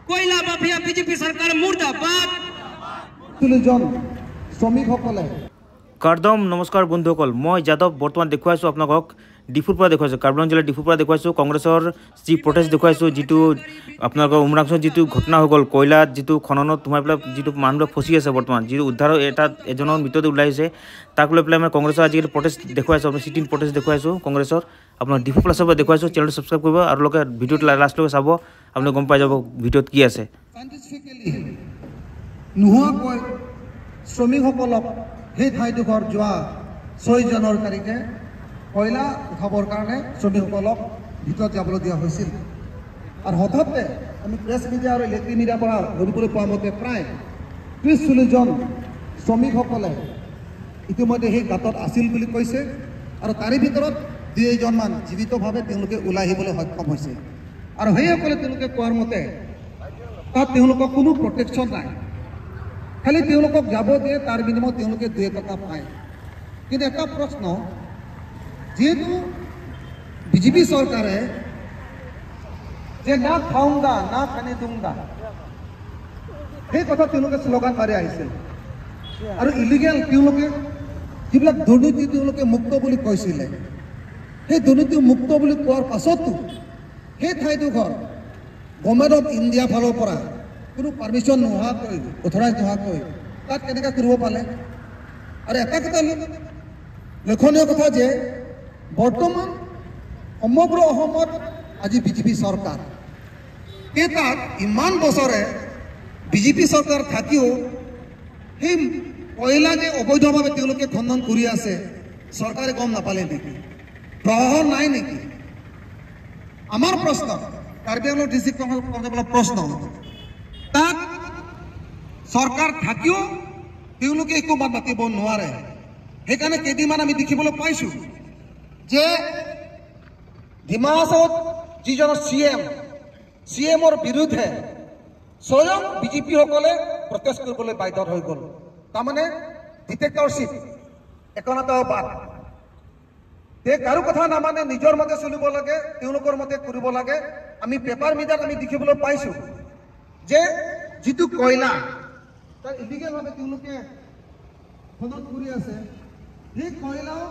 কয়লা mafia BJP সৰকাৰ মুৰ্দাবাদ। শ্ৰমিকসকলে কাৰ্দম নমস্কাৰ বন্ধুসকল, মই যাদৱ বৰ্তমান দেখুৱাইছোঁ আপোনালোকক ডিফুৰ পৰা দেখুৱাইছোঁ, কাৰ্বি আংলং জিলাৰ ডিফুৰ পৰা দেখুৱাইছোঁ কংগ্ৰেছৰ যি প্ৰটেষ্ট দেখুৱাইছোঁ, যিটো আপোনালোকৰ উমৰাংচুত যিটো ঘটনা হৈ গ'ল, কয়লাত যিটো খননত সোমাই পেলাই যিটো মানুহবিলাক ফচি আছে বৰ্তমান, যিটো উদ্ধাৰৰ এজনৰ মৃতদেহ ওলাই আহিছে, তাক লৈ পেলাই মই কংগ্ৰেছৰ আজিকালি প্ৰটেষ্ট দেখুৱাইছোঁ, আপোনাৰ চিটিন প্ৰটেষ্ট দেখুৱাইছোঁ কংগ্ৰেছৰ। আপোনাৰ ডিফু প্লাছৰ পৰা দেখুৱাইছোঁ, চেনেলটো ছাবস্ক্ৰাইব কৰিব আৰু লোকে ভিডিঅ'টো লাষ্টলৈকে চাব, আপুনি গম পাই যাব ভিডিঅ'ত কি আছে। নোহোৱাকৈ শ্ৰমিকসকলক সেই ঠাইডোখৰ যোৱা 6 জানুৱাৰী তাৰিখে কয়লা উঠাবৰ কাৰণে শ্ৰমিকসকলক ভিতৰত যাবলৈ দিয়া হৈছিল। আৰু হঠাতে আমি প্ৰেছ মিডিয়া আৰু ইলেক্ট্ৰিক মিডিয়াৰ পৰা ধৰিবলৈ পোৱা মতে প্ৰায় 30-40 জন শ্ৰমিকসকলে ইতিমধ্যে সেই গাঁতত আছিল বুলি কৈছে, আৰু তাৰে ভিতৰত 2 জনমান জীৱিতভাৱে তেওঁলোকে ওলাই আহিবলৈ সক্ষম হৈছে। আৰু সেইসকলে তেওঁলোকে কোৱাৰ মতে তাত তেওঁলোকক কোনো প্ৰটেকশ্যন নাই, খালি তেওঁলোকক যাব দিয়ে, তাৰ বিনিময়ত তেওঁলোকে 2 টকা পায়। কিন্তু এটা প্ৰশ্ন, যেহেতু বিজেপি চৰকাৰে যে না খাওঁগা না খানে দুংগা সেই কথা তেওঁলোকে শ্লোগান মাৰি আহিছিল, আৰু ইলিগেল তেওঁলোকে যিবিলাক দুৰ্নীতি তেওঁলোকে মুক্ত বুলি কৈছিলে, সেই দুৰ্নীতি মুক্ত বুলি কোৱাৰ পাছতো সেই ঠাইডোখৰ গভৰ্ণমেণ্ট অফ ইণ্ডিয়া ফালৰ পৰা কোনো পাৰ্মিশ্যন নোহোৱাকৈ, অথৰাইজ নোহোৱাকৈ তাত কেনেকৈ কৰিব পালে। আৰু এটা কথা লক্ষণীয় কথা যে বৰ্তমান সমগ্ৰ অসমত আজি বিজেপি চৰকাৰ, তাত ইমান বছৰে বিজেপি চৰকাৰ থাকিও সেই কয়লা যে অবৈধভাৱে তেওঁলোকে খনন কৰি আছে, চৰকাৰে গম নাপালে নেকি? প্ৰশাসন নাই নেকি? আমাৰ প্ৰশ্ন, কাৰ্বি আংলং ডিষ্ট্ৰিক্ট কংগ্ৰেছৰ প্ৰশ্ন, তাত চৰকাৰ থাকিও তেওঁলোকে একো মাত মাতিব নোৱাৰে। সেইকাৰণে কেইদিনমান আমি দেখিবলৈ পাইছোঁ যে ডিমা হাছাওত যিজন চিএমৰ বিৰুদ্ধে স্বয়ং বিজেপিসকলে প্ৰটেষ্ট কৰিবলৈ বাধ্য হৈ গ'ল। তাৰমানে ডিটেক্টৰশ্বিপ, একনাতবাদ, কাৰো কথা নামানে, নিজৰ মতে চলিব লাগে, তেওঁলোকৰ মতে কৰিব লাগে। আমি পেপাৰ মিডিয়াত আমি দেখিবলৈ পাইছোঁ যে যিটো কয়লা তাৰ ইলিগেলভাৱে তেওঁলোকে খনন কৰি আছে, সেই কয়লাও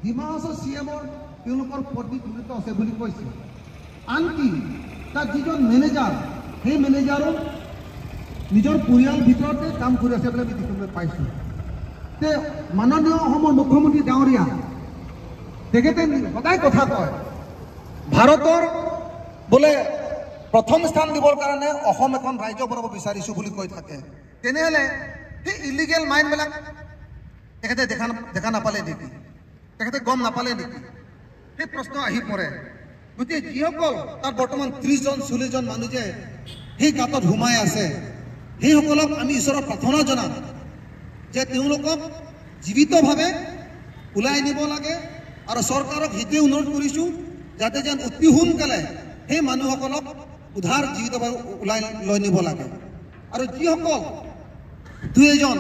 ডিমা হাছাও চিএমৰ তেওঁলোকৰ পত্নী জড়িত আছে বুলি কৈছে। আনকি তাৰ যিজন মেনেজাৰ, সেই মেনেজাৰো নিজৰ পৰিয়াল ভিতৰতে কাম কৰি আছে বুলি আমি দেখিবলৈ পাইছোঁ। তে মাননীয় অসমৰ মুখ্যমন্ত্ৰী ডাঙৰীয়া তেখেতে সদায় কথা কয়, ভাৰতৰ বোলে প্ৰথম স্থান দিবৰ কাৰণে অসম এখন ৰাজ্য বনাব বিচাৰিছোঁ বুলি কৈ থাকে। তেনেহ'লে সেই ইলিগেল মাইনবিলাক তেখেতে দেখা নাপালে নেকি? তেখেতে গম নাপালে নেকি? সেই প্ৰশ্ন আহি পৰে। গতিকে যিসকল তাত বৰ্তমান 30-40 জন মানুহ যে সেই গাঁতত সোমাই আছে, সেইসকলক আমি ঈশ্বৰৰ প্ৰাৰ্থনা জনাম যে তেওঁলোকক জীৱিতভাৱে ওলাই নিব লাগে, আৰু চৰকাৰক সেইটোৱে অনুৰোধ কৰিছোঁ যাতে যেন অতি সোনকালে সেই মানুহসকলক উদ্ধাৰ জীৱিতভাৱে ওলাই লৈ নিব লাগে। আৰু যিসকল 2 জন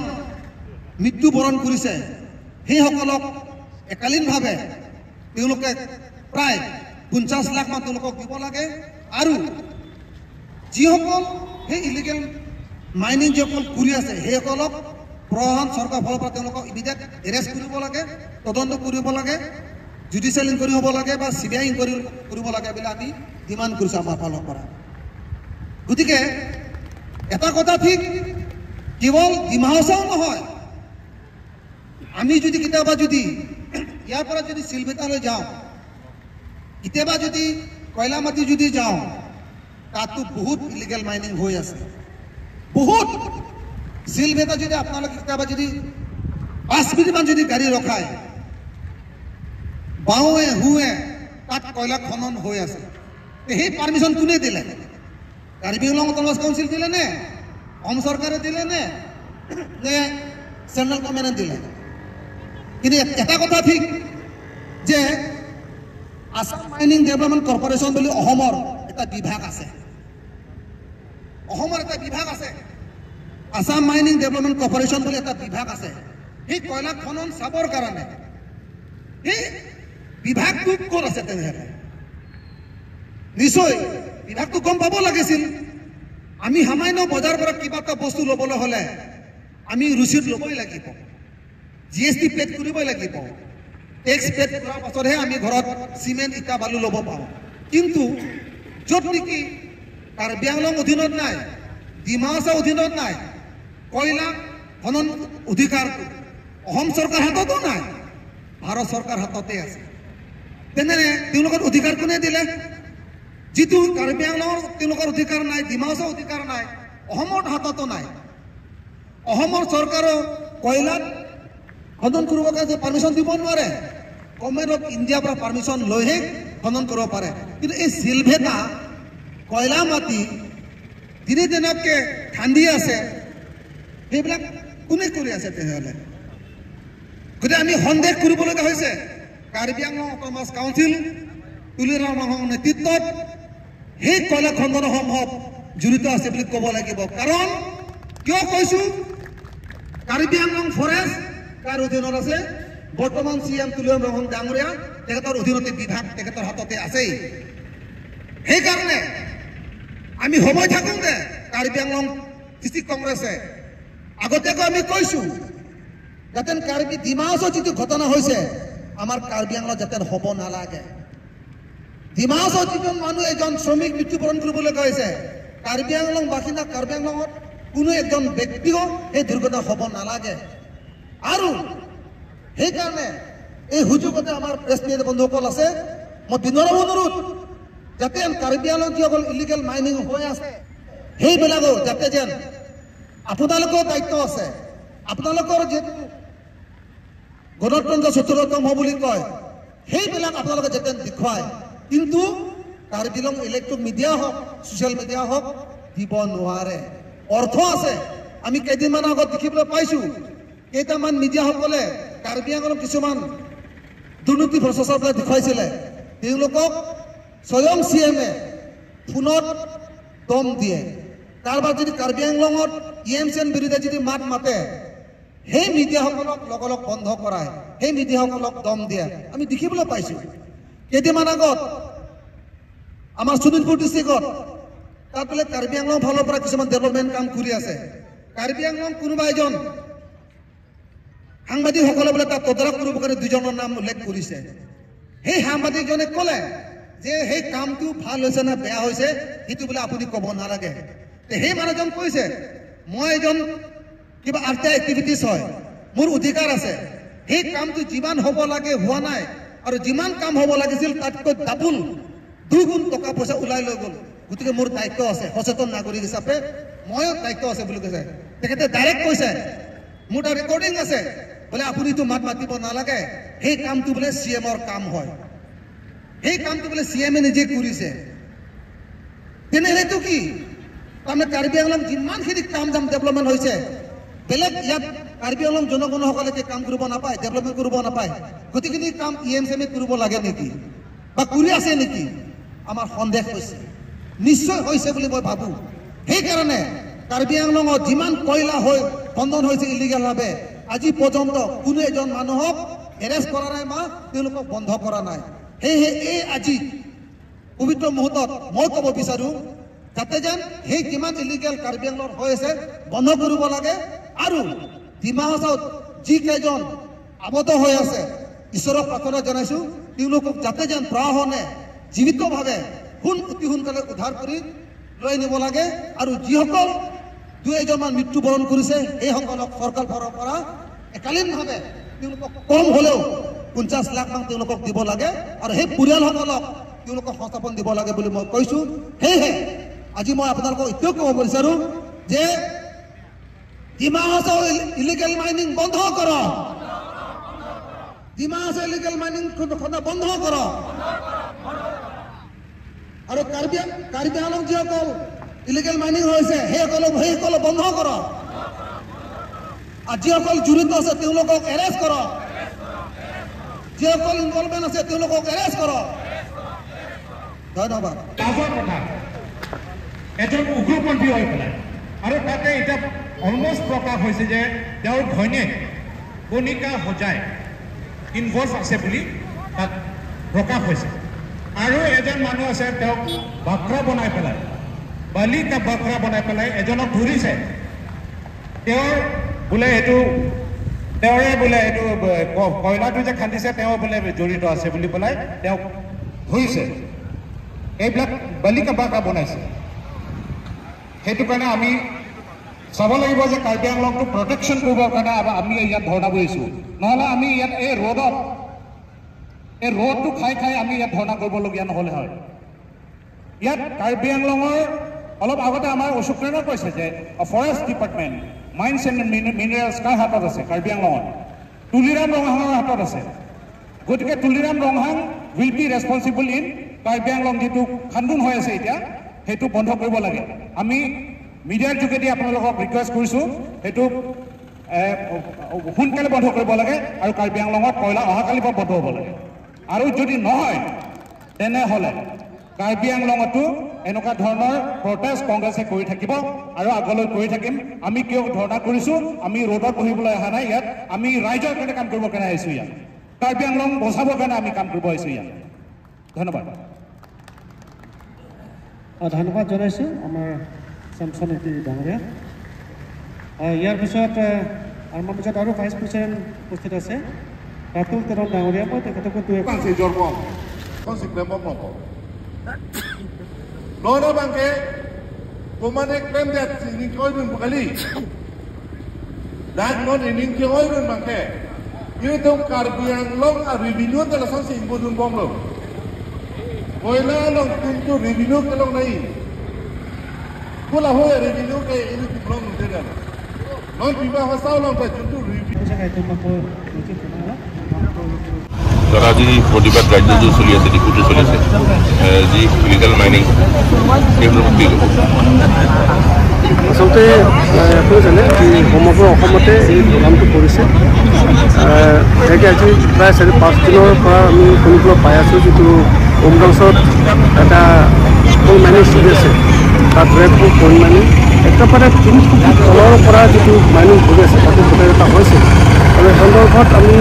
মৃত্যুবৰণ কৰিছে, সেইসকলক একালীনভাৱে তেওঁলোকে প্ৰায় 50 লাখ মান তেওঁলোকক দিব লাগে। আৰু যিসকল সেই ইলিগেল মাইনিং যিসকল কৰি আছে, সেইসকলক প্ৰশাসন চৰকাৰৰ ফালৰ পৰা তেওঁলোকক ইমিডিয়েট এৰেষ্ট কৰিব লাগে, তদন্ত কৰিব লাগে, জুডিচিয়েল ইনকুৱাৰী হ'ব লাগে বা CBI ইনকুৱাৰী কৰিব লাগে বুলি আমি ডিমাণ্ড কৰিছোঁ আমাৰ ফালৰ পৰা। গতিকে এটা কথা ঠিক, কেৱল ডিমা হাছাও নহয়, আমি যদি কেতিয়াবা যদি ইয়াৰ পৰা যদি চিলভেটালৈ যাওঁ, কেতিয়াবা যদি কয়লা মাটি যদি যাওঁ, তাতো বহুত ইলিগেল মাইনিং হৈ আছে, বহুত। চিলভেটা যদি আপোনালোকে কেতিয়াবা যদি 5 মিনিটমান যদি গাড়ী ৰখায়, বাওঁৱে সোঁৱে তাত কয়লা খনন হৈ আছে। সেই পাৰ্মিশ্যন কোনে দিলে? কাৰ্বি আংলং অট'নমাছ কাউন্সিল দিলে নে অসম চৰকাৰে দিলে নে চেণ্ট্ৰেল গভৰ্ণমেণ্টে দিলে? কিন্তু এটা কথা ঠিক যে আসাম মাইনিং ডেভেলপমেণ্ট কৰ্পৰেশ্যন বুলি অসমৰ এটা বিভাগ আছে, অসমৰ এটা বিভাগ আছে, আসাম মাইনিং ডেভেলপমেণ্ট কৰ্পৰেশ্যন বুলি এটা বিভাগ আছে। সেই কয়লা খনন চাবৰ কাৰণে সেই বিভাগটো ক'ত আছে? তেনেহ'লে নিশ্চয় বিভাগটো গম পাব লাগিছিল আমি সামান্য বজাৰৰ পৰা কিবা এটা বস্তু ল'বলৈ হ'লে আমি ৰুচিত ল'বই লাগিব, GST পেড কৰিবই লাগিব, টেক্স পেড কৰাৰ পাছতহে আমি ঘৰত চিমেণ্ট ইটা বালু ল'ব পাৰোঁ। কিন্তু য'ত নেকি কাৰ্বি আংলং অধীনত নাই, ডিমা হাছাও অধীনত নাই, কয়লা খনন অধিকাৰটো অসম চৰকাৰ হাততো নাই, ভাৰত চৰকাৰ হাততে আছে। তেনে তেওঁলোকৰ অধিকাৰ কোনে দিলে? যিটো কাৰ্বি আংলঙৰ তেওঁলোকৰ অধিকাৰ নাই, ডিমা হাছাও অধিকাৰ নাই, অসমৰ হাততো নাই। অসমৰ চৰকাৰৰ কয়লাত খনন কৰিবৰ কাৰণে পাৰ্মিশ্যন দিব নোৱাৰে, গভৰ্ণমেণ্ট অফ ইণ্ডিয়াৰ পৰা পাৰ্মিশ্যন লৈহে খনন কৰিব পাৰে। কিন্তু এই চিলভেটা কয়লা মাটি দিনে দিনতকৈ খান্দি আছে, সেইবিলাক কোনে কৰি আছে তেনেহ'লে? গতিকে আমি সন্দেহ কৰিবলগীয়া হৈছে কাৰ্বি আংলং অট'নমাছ কাউন্সিল তুলিৰাম সিংহৰ নেতৃত্বত সেই কয়লা খণ্ডন সম্ভৱ জড়িত আছে বুলি ক'ব লাগিব। কাৰণ কিয় কৈছোঁ, কাৰ্বি আংলং ফৰেষ্ট কাৰ অধীনত আছে? বৰ্তমান CM তুলিৰাম সিংহ ডাঙৰীয়া, তেখেতৰ অধীনতে বিভাগ তেখেতৰ হাততে আছেই। সেইকাৰণে আমি সময় থাকোঁতে কাৰ্বি আংলং ডিষ্ট্ৰিক্ট কংগ্ৰেছে আগতীয়াকৈ আমি কৈছোঁ যাতে কাৰ্বি ডিমা হাছাওত যিটো ঘটনা হৈছে আমাৰ কাৰ্বি আংলঙত যাতে হ'ব নালাগে। ডিমা হাছাওত যিজন মানুহ এজন শ্ৰমিক মৃত্যুবৰণ কৰিবলগীয়া হৈছে, কাৰ্বি আংলং বাসিন্দা কাৰ্বি আংলঙত কোনো এজন ব্যক্তিও এই দুৰ্ঘটনা হ'ব নালাগে। আৰু সেইকাৰণে এই সুযোগতে আমাৰ প্ৰেছ মিডিয়া বন্ধুসকল আছে, মই বিনম্ৰ অনুৰোধ যাতে কাৰ্বি আংলং যিসকল ইলিগেল মাইনিং হৈ আছে সেইবিলাকো যাতে যেন আপোনালোকৰ দায়িত্ব আছে, আপোনালোকৰ যিহেতু গণতন্ত্ৰ চতুৰ্থতম বুলি কয়, সেইবিলাক আপোনালোকে যাতে দেখুৱায়। কিন্তু কাৰ্বি আংলং ইলেক্ট্ৰনিক মিডিয়া হওক, ছ'চিয়েল মিডিয়া হওক দিব নোৱাৰে। অৰ্থ আছে, আমি কেইদিনমান আগত দেখিবলৈ পাইছোঁ কেইটামান মিডিয়াসকলে কাৰ্বি আংলং কিছুমান দুৰ্নীতি ভ্ৰষ্টাচাৰবিলাক দেখুৱাইছিলে, তেওঁলোকক স্বয়ং CMে ফোনত দম দিয়ে। কাৰোবাৰ যদি কাৰ্বি আংলঙত EMCN বিৰুদ্ধে যদি মাত মাতে, সেই মিডিয়াসকলক লগ বন্ধ কৰায়, সেই মিডিয়াসকলক দম দিয়ে আমি দেখিবলৈ পাইছোঁ। কেইদিনমান আগত আমাৰ শোণিতপুৰ ডিষ্ট্ৰিক্টত তাত বোলে কাৰ্বি আংলং ফালৰ পৰা কিছুমান ডেভেলপমেণ্ট কাম কৰি আছে। কাৰ্বি আংলং কোনোবা এজন সাংবাদিকসকলে বোলে তাত তদাৰক কৰিবৰ কাৰণে দুজনৰ নাম উল্লেখ কৰিছে। সেই সাংবাদিকজনে ক'লে যে সেই কামটো ভাল হৈছে নে বেয়া হৈছে সেইটো বোলে আপুনি ক'ব নালাগে। সেই মানুহজন কৈছে মই এজন কিবা আৰ্টিয়া এক্টিভিটিছ হয়, মোৰ অধিকাৰ আছে, সেই কামটো যিমান হ'ব লাগে হোৱা নাই, আৰু যিমান কাম হ'ব লাগিছিল তাতকৈ ডাবুল দুগুণ টকা পইচা ওলাই লৈ গ'ল। গতিকে মোৰ দায়িত্ব আছে, সচেতন নাগৰিক হিচাপে ময়ো দায়িত্ব আছে বুলি কৈছে। তেখেতে ডাইৰেক্ট কৈছে, মোৰ তাত ৰেকৰ্ডিং আছে, বোলে আপুনিতো মাত মাতিব নালাগে, সেই কামটো বোলে CMৰ কাম হয়, সেই কামটো বোলে CMে নিজে কৰিছে। তেনেহ'লেতো কি তাৰমানে কাৰ্বি আংলং যিমানখিনি কাম ডেভেলপমেণ্ট হৈছে, বেলেগ ইয়াত কাৰ্বি আংলং জনগণসকলে কাম কৰিব নাপায়, ডেভেলপমেণ্ট কৰিব নাপায়, গোটেইখিনি কাম EMCMে কৰিব লাগে নেকি বা কৰি আছে নেকি? আমাৰ সন্দেহ হৈছে, নিশ্চয় হৈছে বুলি মই ভাবোঁ। সেইকাৰণে কাৰ্বি আংলঙত যিমান কয়লা হৈ খনন হৈছে ইলিগেলভাৱে, আজি পৰ্যন্ত কোনো এজন মানুহক এৰেষ্ট কৰা নাই বা তেওঁলোকক বন্ধ কৰা নাই। সেয়েহে এই আজি পবিত্ৰ মুহূৰ্তত মই ক'ব বিচাৰোঁ যাতে যেন সেই কিমান ইলিগেল কাৰ্বি আংলঙত হৈ আছে বন্ধ কৰিব লাগে, আৰু ডিমা হাছাওত যিকেইজন আবদ্ধ হৈ আছে ঈশ্বৰক প্ৰাৰ্থনা জনাইছোঁ, তেওঁলোকক যাতে যেন প্ৰাণে জীৱিতভাৱে অতি সোনকালে উদ্ধাৰ কৰি লৈ নিব লাগে। আৰু যিসকল দুই এজনমান মৃত্যুবৰণ কৰিছে সেইসকলক চৰকাৰ ফালৰ পৰা একালীনভাৱে তেওঁলোকক কম হ'লেও 50 লাখ মান তেওঁলোকক দিব লাগে, আৰু সেই পৰিয়ালসকলক তেওঁলোকক সংস্থাপন দিব লাগে বুলি মই কৈছোঁ। সেয়েহে আজি মই আপোনালোকক এতিয়াও ক'ব বিচাৰোঁ যে ডিমা হাছাও ইলিগেল মাইনিং বন্ধ কৰক, ডিমা হাছাও ইলিগেল মাইনিং বন্ধ কৰক, আৰু কাৰ্বি আংলং যিসকল ইলিগেল মাইনিং হৈছে সেইসকলক বন্ধ কৰক, আৰু যিসকল জড়িত আছে তেওঁলোকক এৰেষ্ট কৰক, যিসকল ইনভলভমেণ্ট আছে তেওঁলোকক এৰেষ্ট কৰক। ধন্যবাদ। লাজৰ কথা এজন উগ্ৰপন্থী হৈ পেলাই, আৰু তাতে এতিয়া অলমষ্ট প্ৰকাশ হৈছে যে তেওঁৰ ঘৈণীয়েক কণিকা সজাই ইনভলভ আছে বুলি তাত প্ৰকাশ হৈছে। আৰু এজন মানুহ আছে তেওঁক বাক্ৰ বনাই পেলাই বালি কা বাখৰা বনাই পেলাই এজনক ধৰিছে তেওঁৰ বোলে এইটো তেওঁৰে বোলে এইটো কয়লাটো যে খান্দিছে তেওঁ বোলে জড়িত আছে বুলি পেলাই তেওঁক ধৰিছে এইবিলাক বালি কা বাখৰা বনাইছে সেইটো কাৰণে আমি চাব লাগিব যে কাৰ্বি আংলংটো প্ৰটেকশ্যন কৰিবৰ কাৰণে আমি ইয়াত ধৰ্ণা বহিছোঁ নহ'লে আমি ইয়াত এই ৰ'দটো খাই আমি ইয়াত ধৰ্ণা কৰিবলগীয়া নহ'লে হয় ইয়াত কাৰ্বি আংলঙৰ অলপ আগতে আমাৰ অশোক ট্ৰেইনে কৈছে যে forest department mines and minerals কাৰ হাতত আছে কাৰ্বি আংলঙত তুলিৰাম ৰংহাঙৰ হাতত আছে গতিকে Tuliram Ronghang will be responsible in Karbi Anglong যিটো খান্দোন হৈ আছে এতিয়া সেইটো বন্ধ কৰিব লাগে আমি মিডিয়াৰ যোগেদি আপোনালোকক ৰিকুৱেষ্ট কৰিছোঁ সেইটো সোনকালে বন্ধ কৰিব লাগে আৰু কাৰ্বি আংলঙত কয়লা অহাকালিৰ পৰা বন্ধ হ'ব লাগে আৰু যদি নহয় তেনেহ'লে কাৰ্বি আংলঙতো এনেকুৱা ধৰণৰ প্ৰটেষ্ট কংগ্ৰেছে কৰি থাকিব আৰু আগলৈ কৰি থাকিম আমি কিয় ধৰ্ণা কৰিছোঁ আমি ৰ'দত বহিবলৈ অহা নাই ইয়াত আমি ৰাইজৰ কাৰণে কাম কৰিবৰ কাৰণে আহিছোঁ ইয়াত কাৰ্বি আংলং বচাবৰ কাৰণে আমি কাম কৰিব আহিছোঁ ইয়াত ধন্যবাদ ধন্যবাদ জনাইছোঁ আমাৰ চেমচন এটি ডাঙৰীয়া ইয়াৰ পিছত আমাৰ মাজত আৰু ভাইচ প্ৰেচিডেণ্ট উপস্থিত আছে ৰাতুল তেৰণ ডাঙৰীয়া মই তেখেতকো Nona bangke, pemane klaim dia ini kau pun berkali. Dan non ini kau pun bangke. Ini tu Karbi Anglong revenue telah sampai impun bom lo. Koila long tu revenue kalau naik. Pula hoya revenue ke ini belum tidak. Non tiba hasau long tu revenue. ধৰা যি প্ৰতিবাদ কাৰ্যটো চলি আছে ডিপুটো চলি আছে যি illegal mining সেইবোৰ কি হ'ব আচলতে আপুনি জানে যে সমগ্ৰ অসমতে এই প্ৰগ্ৰামটো কৰিছে এতিয়া আজি প্ৰায় 4-5 দিনৰ পৰা আমি শুনিবলৈ পাই আছোঁ যিটো উমৰাংচত এটা কোল মাইনিং চলি আছে তাত ৰেডবোৰ কোল মাইনিং একেবাৰে 3 কোটি তলৰ পৰা যিটো মাইনিং কৰি আছে তাতে গোটেই এটা হৈছে আৰু এই সন্দৰ্ভত আমি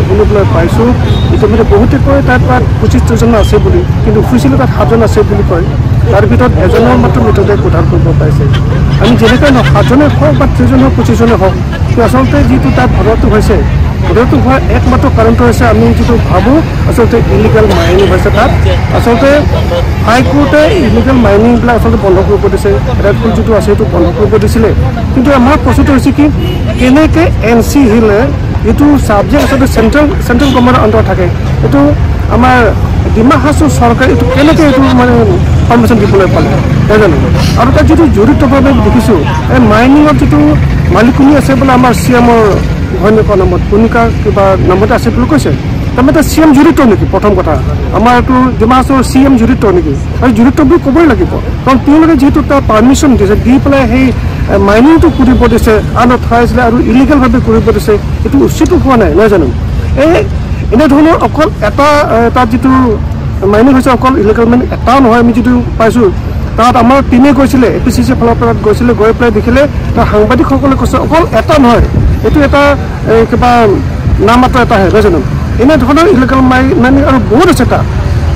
শুনিবলৈ পাইছোঁ ইতিমধ্যে বহুতে কয় তাত 25জন আছে বুলি কিন্তু অফিচিয়েলি তাত 7জন আছে বুলি কয় তাৰ ভিতৰত এজনৰ মাত্ৰ মৃতদেহ উদ্ধাৰ কৰিব পাৰিছে আমি যেনেকৈ নহওক 7জনে হওক বা 3জনে হওক 25জনে হওক কিন্তু আচলতে যিটো তাত ঘটনাটো হৈছে ঘটনাটো হোৱাৰ একমাত্ৰ কাৰণটো হৈছে আমি যিটো ভাবোঁ আচলতে ইলিগেল মাইনিং হৈছে তাত আচলতে হাইকোৰ্টে ইলিগেল মাইনিংবিলাক আচলতে বন্ধ কৰিব দিছে ৰেডফুল যিটো আছে সেইটো বন্ধ কৰিব দিছিলে কিন্তু আমাৰ প্ৰশ্নটো হৈছে কি কেনেকৈ NC হিলে এইটো ছাবজেক্ট আচলতে চেণ্ট্ৰেল গভৰ্ণমেণ্টৰ আণ্ডাৰত থাকে এইটো আমাৰ ডিমা হাছাও চৰকাৰে এইটো কেনেকৈ এইটো মানে পাৰ্মিশ্যন দিবলৈ পালে নাজানো আৰু তাত যিটো জড়িতভাৱে দেখিছোঁ এই মাইনিঙত যিটো মালিকনী আছে বোলে আমাৰ CMৰ ঘৈণীয়েকৰ নামত পুনিকা কিবা নামতে আছে বুলি কৈছে তাৰমানে CM জড়িত নেকি প্ৰথম কথা আমাৰ এইটো ডিমা হাছাওৰ CM জড়িত নেকি আৰু জড়িত বুলি ক'বই লাগিব কাৰণ তেওঁলোকে যিহেতু তাৰ পাৰ্মিশ্যন দিছে দি পেলাই সেই মাইনিংটো কৰিব দিছে আনঅথৰাইজলি আৰু ইলিগেলভাৱে কৰিব দিছে এইটো উচিত হোৱা নাই নহয় জানো এই এনেধৰণৰ অকল এটা তাত যিটো মাইনিং হৈছে অকল ইলিগেল মাইনিং এটাও নহয় আমি যিটো পাইছোঁ তাত আমাৰ টিমে গৈছিলে APCC ফালৰ পৰা গৈছিলে গৈ পেলাই দেখিলে তাৰ সাংবাদিকসকলে কৈছে অকল এটা নহয় এইটো এটা কিবা নাম এটা আহে নহয় জানো এনেধৰণৰ ইলিগেল মাইনিং আৰু বহুত আছে তাত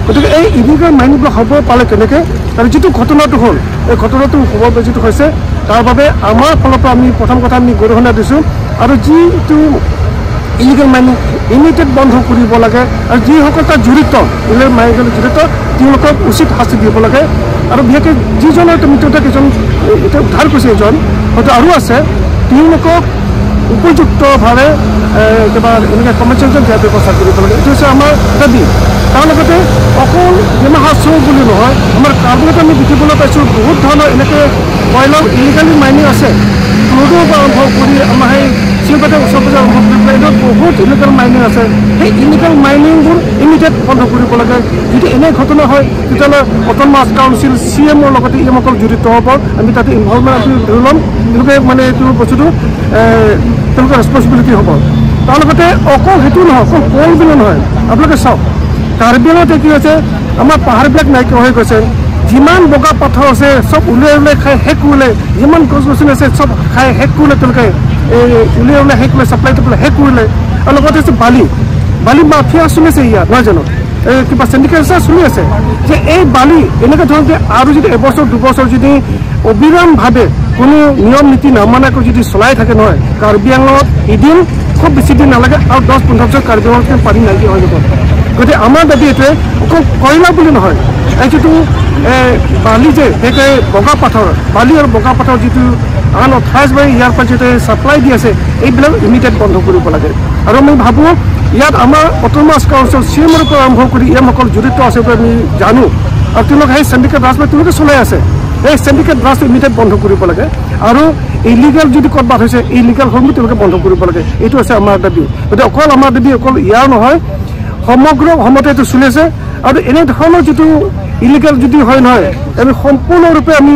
গতিকে এই ইলিগেল মাইনিংবিলাক হ'ব পালে কেনেকৈ আৰু যিটো ঘটনাটো হ'ল এই ঘটনাটো হ'ব যিটো হৈছে তাৰ বাবে আমাৰ ফালৰ পৰা আমি প্ৰথম কথা আমি গৰিহণা দিছোঁ আৰু যিটো ইলিগেল মাইনিং ইমিডিয়েট বন্ধ কৰিব লাগে আৰু যিসকল তাত জড়িত ইলিগেল মাইনিং জড়িত তেওঁলোকক উচিত শাস্তি দিব লাগে আৰু বিশেষকৈ যিজনৰ মৃতদেহ কিছুমান এতিয়া উদ্ধাৰ কৰিছে এজন হয়তো আৰু আছে তেওঁলোকক উপযুক্তভাৱে কিবা এনেকৈ কম্পেনচেশ্যন দিয়াৰ ব্যৱস্থা কৰিব লাগে এইটো হৈছে আমাৰ দাবী তাৰ লগতে অকল ডিমা হাছাও বুলি নহয় আমাৰ কাৰ্বিত আমি দেখিবলৈ পাইছোঁ বহুত ধৰণৰ এনেকৈ কয়লাৰ ইলিগেলি মাইনিং আছে ক্লুডৰ পৰা আৰম্ভ কৰি আমাৰ সেই চিলবাটে ওচৰ পাজৰ আৰম্ভ কৰি পেলাই এইটো বহুত ইলিগেল মাইনিং আছে সেই ইলিগেল মাইনিংবোৰ ইমিডিয়েট বন্ধ কৰিব লাগে যদি এনে ঘটনা হয় তেতিয়াহ'লে অট'নমাছ কাউন্সিল CMৰ লগতে EMসকল জড়িত হ'ব আমি তাতে ইনভলভমেণ্ট আমি ধৰি ল'ম তেওঁলোকে মানে এইটো বস্তুটো তেওঁলোকৰ ৰেছপনচিবিলিটি হ'ব তাৰ লগতে অকল সেইটো নহয় অকল কল বুলি নহয় আপোনালোকে চাওক কাৰ্বি আংলঙতে কি হৈছে আমাৰ পাহাৰবিলাক নাইকিয়া হৈ গৈছে যিমান বগা পাথৰ আছে চব উলিয়াই খাই শেষ কৰিলে যিমান গছ গছনি আছে চব খাই শেষ কৰিলে তেওঁলোকে এই উলিয়াই শেষ কৰিলে ছাপ্লাই শেষ কৰিলে আৰু লগতে হৈছে বালি মাফিয়া চলিছে ইয়াত নহয় জানো কিবা সিন্ডিকেট চলি আছে যে এই বালি এনেকৈ ধৰক যে আৰু যদি এবছৰ দুবছৰ যদি অবিৰামভাৱে কোনো নিয়ম নীতি নামানাকৈ যদি চলাই থাকে নহয় কাৰ্বি আংলঙত এদিন খুব বেছি দিন নালাগে আৰু 10-15 বছৰ কাৰ্বি আংলঙত পানী নাইকিয়া হৈ যাব গতিকে আমাৰ দাবী এইটোৱে অকল কয়লা বুলি নহয় এই যিটো বালি যে সেই বগা পাথৰ বালি আৰু বগা পাথৰ যিটো আন 28 বাৰ ইয়াৰ পৰা যিটো ছাপ্লাই দি আছে এইবিলাক ইমিডিয়েট বন্ধ কৰিব লাগে আৰু আমি ভাবোঁ ইয়াত আমাৰ অট'নমাছ কাউন্সিল চিএমৰ পৰা আৰম্ভ কৰি ইয়াসকল জড়িত আছে বুলি আমি জানো আৰু তেওঁলোকে সেই চিণ্ডিকেট ৰাজবিলাক তেওঁলোকে চলাই আছে এই চিণ্ডিকেট ৰাজটো ইমিডিয়েট বন্ধ কৰিব লাগে আৰু ইলিগেল যদি ক'ৰবাত হৈছে ইলিগেলসমূহ তেওঁলোকে বন্ধ কৰিব লাগে এইটো আছে আমাৰ দাবী গতিকে অকল আমাৰ দাবী অকল ইয়াৰ নহয় সমগ্ৰ অসমতে এইটো চলি আছে আৰু এনেধৰণৰ যিটো ইলিগেল যদি হয় নহয় আমি সম্পূৰ্ণৰূপে আমি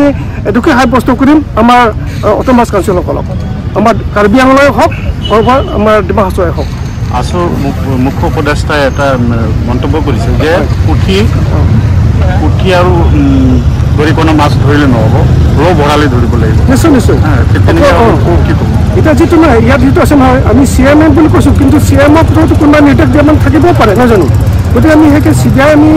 এইটোকে সাব্যস্ত কৰিম আমাৰ অট'নমাছ কাউন্সিলসকলক আমাৰ কাৰ্বি আংলঙে হওক অথবা আমাৰ ডিমা হাছাওৱে হওক আছুৰ মুখ্য উপদেষ্টাই এটা মন্তব্য কৰিছে যে পুঠি আৰু দৰিকণা মাছ ধৰিলে নহ'ব ৰৌ বৰালি ধৰিব লাগিব নিশ্চয় নিশ্চয় এতিয়া যিটো নহয় ইয়াত যিটো আছে নহয় আমি CMM বুলি কৈছোঁ কিন্তু CMৰ কথাটো কোনোবা নিৰ্দেশ দিয়া মানুহ থাকিবও পাৰে নাজানো গতিকে আমি সেই CBI আমি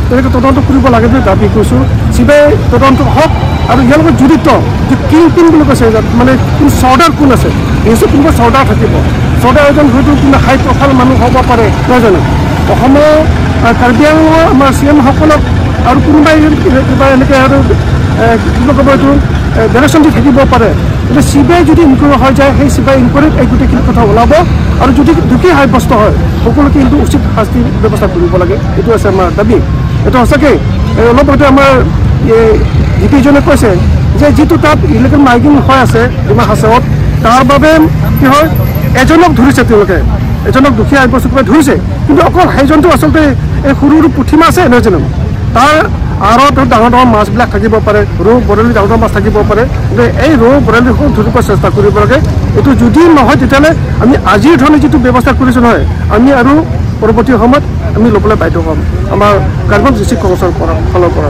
তেনেকৈ তদন্ত কৰিব লাগে বুলি দাবী কৰিছোঁ CBI তদন্ত হওক আৰু ইয়াৰ লগত জড়িত যে কিং বুলি কৈছে মানে কোন চৰ্দাৰ কোন আছে নিশ্চয় কোনোবা চৰ্দাৰ থাকিব চৰ্দাৰ এজন হয়তো কোনোবা হাই প্ৰফাইল মানুহ হ'ব পাৰে নাজানো অসমৰ কাৰ্বি আংলঙৰ আমাৰ CMসকলক আৰু কোনোবাই কিবা এনেকৈ আৰু কিবা ক'ব এইটো ডাইৰেকশ্যন দি থাকিব পাৰে কিন্তু CBI যদি ইনকুৱাৰী হৈ যায় সেই CBI ইনকুৱাৰীত এই গোটেইখিনি কথা ওলাব আৰু যদি দোষী সাব্যস্ত হয় সকলোকে কিন্তু উচিত শাস্তি ব্যৱস্থা কৰিব লাগে এইটো আছে আমাৰ দাবী এইটো সঁচাকৈ অলপ হয়তো আমাৰ ডিপিজনে কৈছে যে যিটো তাত ইলিগেল মাইকিং হৈ আছে ডিমা হাছাওত তাৰ বাবে কি হয় এজনক ধৰিছে তেওঁলোকে এজনক দুখীয়া সাব্যস্ত কৰি ধৰিছে কিন্তু অকল সেইজনটো আচলতে এই সৰু সৰু পুঠি মাছে নহয় জানো তাৰ আঁৰত ডাঙৰ ডাঙৰ মাছবিলাক থাকিব পাৰে ৰৌ বৰালি ডাঙৰ ডাঙৰ মাছ থাকিব পাৰে কিন্তু এই ৰৌ বৰালিসমূহ ধৰিব চেষ্টা কৰিব লাগে এইটো যদি নহয় তেতিয়াহ'লে আমি আজিৰ ধৰণে যিটো ব্যৱস্থা কৰিছোঁ নহয় আমি আৰু পৰৱৰ্তী সময়ত আমি ল'বলৈ বাধ্য হ'ম আমাৰ কাৰ্বন ডিষ্ট্ৰিক্ট কংগ্ৰেছৰ ফালৰ পৰা